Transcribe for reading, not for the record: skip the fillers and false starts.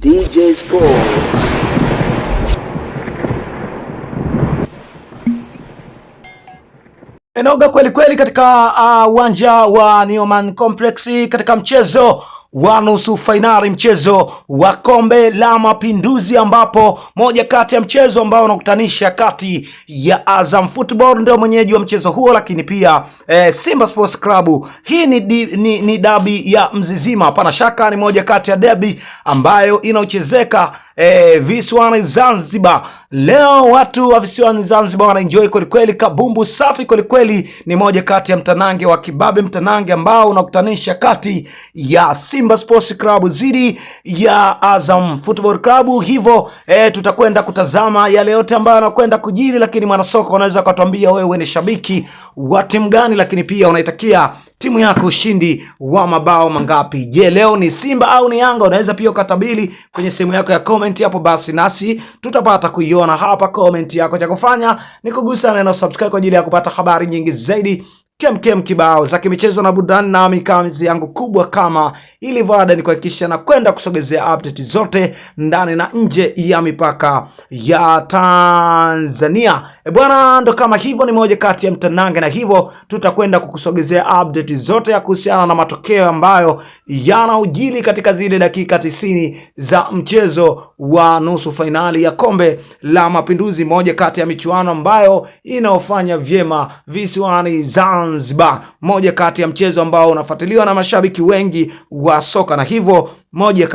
DJ Sports. Enoga kweli kweli katika uwanja wa Newman Complex katika mchezo wa nusu fainali, mchezo wa kombe la Mapinduzi, ambapo moja kati ya mchezo ambao unakutanisha kati ya Azam Football ndio mwenyeji wa mchezo huo, lakini pia Simba Sports Club. Hii ni dabi ya Mzizima, hapana shaka ni moja kati ya dabi ambayo inaochezeka visiwani Zanzibar. Leo watu wa visiwani Zanzibar wanaenjoy kweli kweli, kabumbu safi kweli kweli. Ni moja kati ya mtanange wa kibabe, mtanange ambao unakutanisha kati ya Simba Sports Club zidi ya Azam Football Club. Hivyo tutakwenda kutazama yale yote ambayo yanakwenda kujiri, lakini mwanasoka unaweza kutuambia wewe ni shabiki wa timu gani, lakini pia unaitakia timu yako ushindi wa mabao mangapi? Je, leo ni Simba au ni Yanga? Unaweza pia ukatabili kwenye sehemu yako ya comment hapo, basi nasi tutapata kuiona hapa comment yako. Cha kufanya ni kugusa neno subscribe kwa ajili ya kupata habari nyingi zaidi kem kibao za kimichezo na burudani, na mikazi yangu kubwa kama ilivyoada ni kuhakikisha na kwenda kusogezea update zote ndani na nje ya mipaka ya Tanzania. Bwana, ndo kama hivyo, ni moja kati ya mtanange, na hivyo tutakwenda kukusogezea update zote ya kuhusiana na matokeo ambayo yanaujili katika zile dakika 90 za mchezo wa nusu fainali ya kombe la Mapinduzi, moja kati ya michuano ambayo inaofanya vyema visiwani Zanzibar, moja kati ya mchezo ambao unafuatiliwa na mashabiki wengi wa soka, na hivyo moja